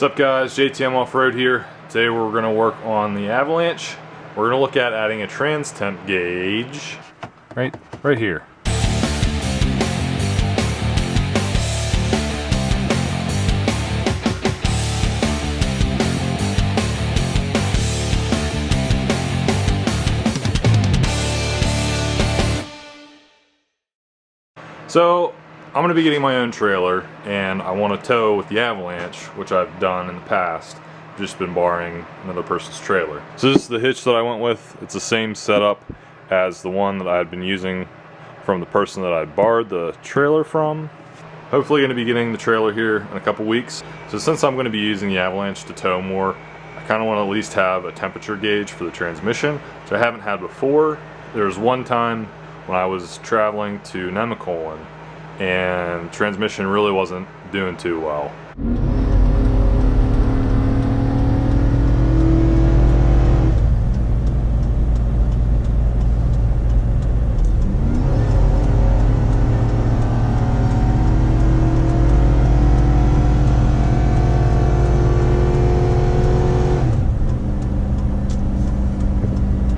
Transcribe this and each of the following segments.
What's up guys, jtmoffroad here. Today we're going to work on the Avalanche. We're going to look at adding a trans temp gauge right here. So I'm going to be getting my own trailer, and I want to tow with the Avalanche, which I've done in the past. I've just been borrowing another person's trailer. So this is the hitch that I went with. It's the same setup as the one that I had been using from the person that I borrowed the trailer from. Hopefully going to be getting the trailer here in a couple weeks. So since I'm going to be using the Avalanche to tow more, I kind of want to at least have a temperature gauge for the transmission, which I haven't had before. There was one time when I was traveling to Nemacolin, and transmission really wasn't doing too well.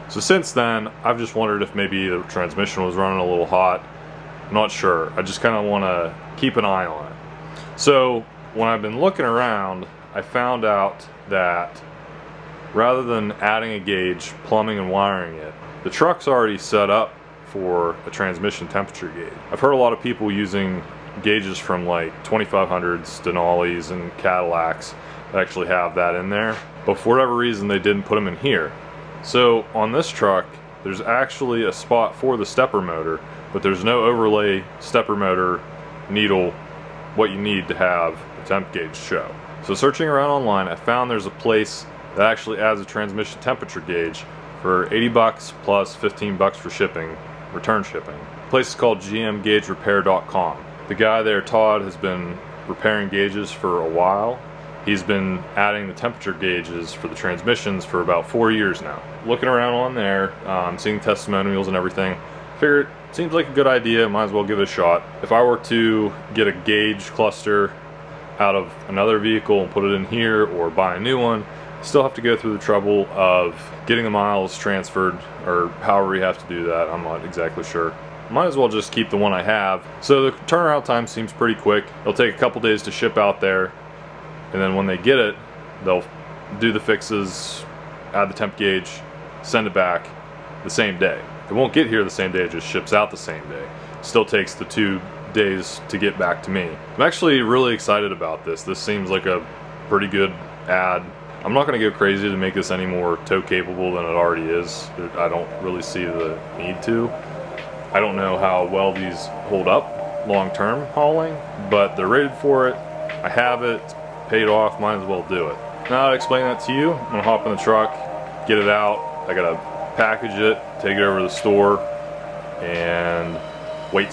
So since then, I've just wondered if maybe the transmission was running a little hot. I'm not sure. I just kind of want to keep an eye on it. So when I've been looking around, I found out that rather than adding a gauge, plumbing and wiring it, the truck's already set up for a transmission temperature gauge. I've heard a lot of people using gauges from like 2500s, Denali's, and Cadillacs that actually have that in there, but for whatever reason they didn't put them in here. So on this truck, there's actually a spot for the stepper motor, but there's no overlay stepper motor needle, what you need to have a temp gauge show. So searching around online, I found there's a place that actually adds a transmission temperature gauge for 80 bucks plus 15 bucks for shipping, return shipping. The place is called gmgaugerepair.com. The guy there, Todd, has been repairing gauges for a while. He's been adding the temperature gauges for the transmissions for about 4 years now. Looking around on there, seeing testimonials and everything, figured it seems like a good idea, might as well give it a shot. If I were to get a gauge cluster out of another vehicle and put it in here, or buy a new one, I still have to go through the trouble of getting the miles transferred, or however you have to do that. I'm not exactly sure. Might as well just keep the one I have. So the turnaround time seems pretty quick. It'll take a couple days to ship out there, and then when they get it, they'll do the fixes, add the temp gauge, send it back the same day. It won't get here the same day, it just ships out the same day. Still takes the 2 days to get back to me. I'm actually really excited about this. This seems like a pretty good ad. I'm not gonna go crazy to make this any more tow capable than it already is. I don't really see the need to. I don't know how well these hold up long-term hauling, but they're rated for it. I have it, it's paid off, might as well do it. Now to explain that to you, I'm gonna hop in the truck, get it out. I gotta package it, take it over to the store, and wait.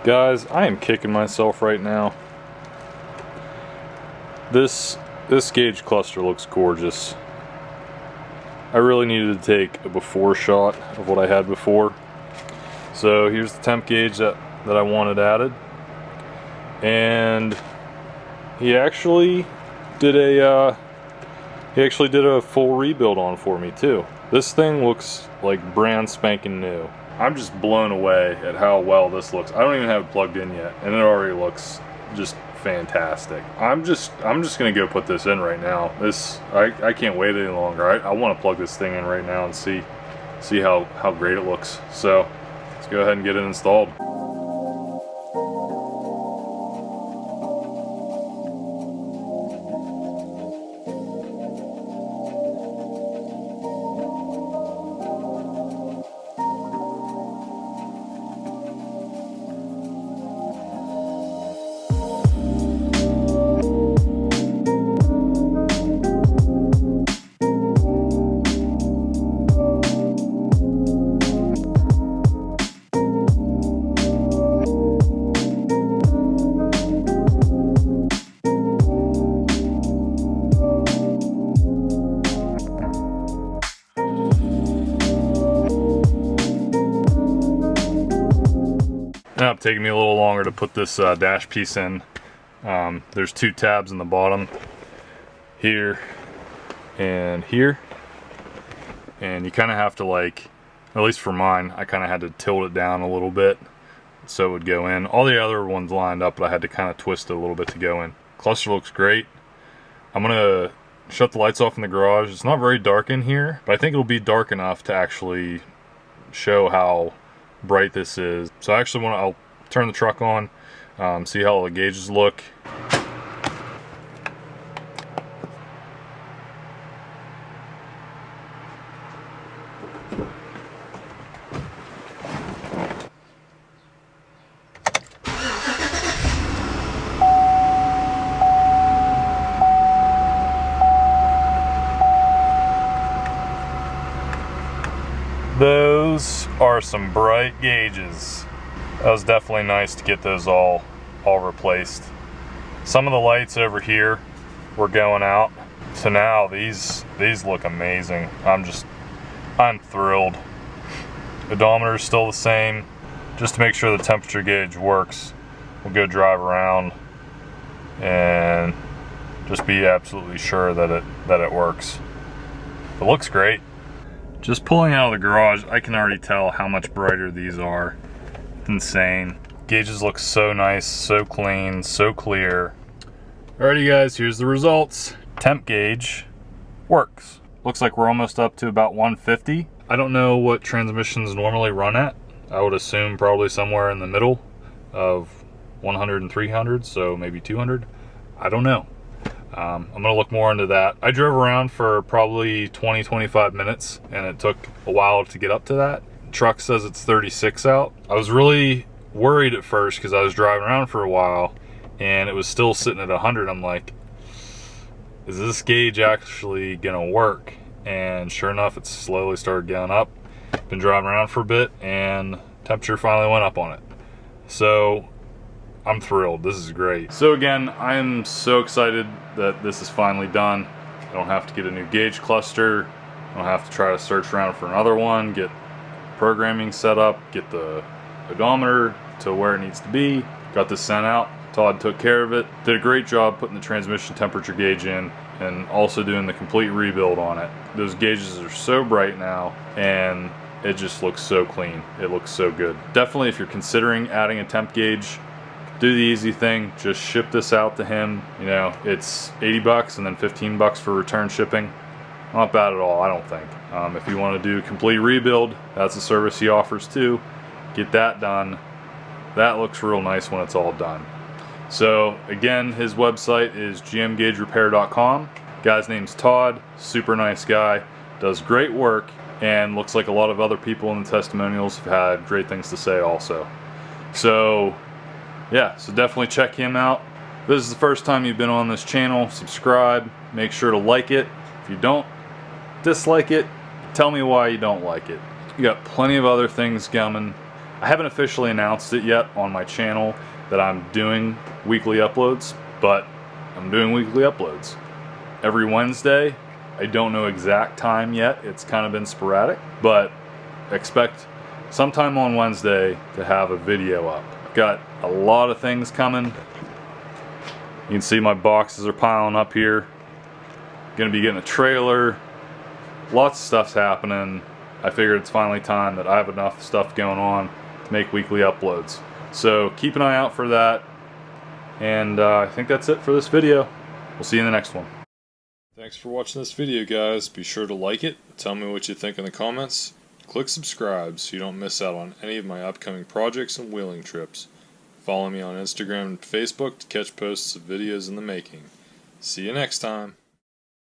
Guys, I am kicking myself right now. This gauge cluster looks gorgeous. I really needed to take a before shot of what I had before. So here's the temp gauge that I wanted added. And he actually did a full rebuild on for me too. This thing looks like brand spanking new. I'm just blown away at how well this looks. I don't even have it plugged in yet, and it already looks just fantastic. I'm just gonna go put this in right now. I can't wait any longer. I want to plug this thing in right now and see how great it looks. So let's go ahead and get it installed. Now it's taking me a little longer to put this dash piece in. There's two tabs in the bottom, here and here, and you kind of have to, like, at least for mine, I kind of had to tilt it down a little bit so it would go in. All the other ones lined up, but I had to kind of twist it a little bit to go in. Cluster looks great. I'm gonna shut the lights off in the garage. It's not very dark in here, but I think it'll be dark enough to actually show how bright this is. So I actually I'll turn the truck on, see how the gauges look. Those are some bright gauges. That was definitely nice to get those all replaced. Some of the lights over here were going out, so now these look amazing. I'm thrilled. Odometer is still the same. Just to make sure the temperature gauge works, we'll go drive around and just be absolutely sure that it works. It looks great. Just pulling out of the garage, I can already tell how much brighter these are. It's insane. Gauges look so nice, so clean, so clear. Alrighty guys, here's the results. Temp gauge works. Looks like we're almost up to about 150. I don't know what transmissions normally run at. I would assume probably somewhere in the middle of 100 and 300, so maybe 200. I don't know. I'm gonna look more into that. I drove around for probably 20-25 minutes and it took a while to get up to that. Truck says it's 36 out. I was really worried at first because I was driving around for a while and it was still sitting at 100. I'm like, is this gauge actually gonna work? And sure enough, it slowly started going up. Been driving around for a bit and temperature finally went up on it. So I'm thrilled. This is great. So again, I'm so excited that this is finally done. I don't have to get a new gauge cluster. I don't have to try to search around for another one, get programming set up, get the odometer to where it needs to be. Got this sent out. Todd took care of it. Did a great job putting the transmission temperature gauge in and also doing the complete rebuild on it. Those gauges are so bright now and it just looks so clean. It looks so good. Definitely, if you're considering adding a temp gauge, do the easy thing, just ship this out to him. You know, it's 80 bucks and then 15 bucks for return shipping. Not bad at all, I don't think. If you want to do a complete rebuild, that's a service he offers too. Get that done. That looks real nice when it's all done. So again, his website is gmgaugerepair.com. Guy's name's Todd, super nice guy, does great work, and looks like a lot of other people in the testimonials have had great things to say also. So yeah, so definitely check him out. If this is the first time you've been on this channel, subscribe, make sure to like it. If you don't dislike it, tell me why you don't like it. You got plenty of other things coming. I haven't officially announced it yet on my channel that I'm doing weekly uploads, but I'm doing weekly uploads. Every Wednesday, I don't know exact time yet, it's kind of been sporadic, but expect sometime on Wednesday to have a video up. Got a lot of things coming. You can see my boxes are piling up here. Gonna be getting a trailer. Lots of stuff's happening. I figured it's finally time that I have enough stuff going on to make weekly uploads. So keep an eye out for that. And I think that's it for this video. We'll see you in the next one. Thanks for watching this video, guys. Be sure to like it, tell me what you think in the comments, click subscribe so you don't miss out on any of my upcoming projects and wheeling trips. Follow me on Instagram and Facebook to catch posts of videos in the making. See you next time.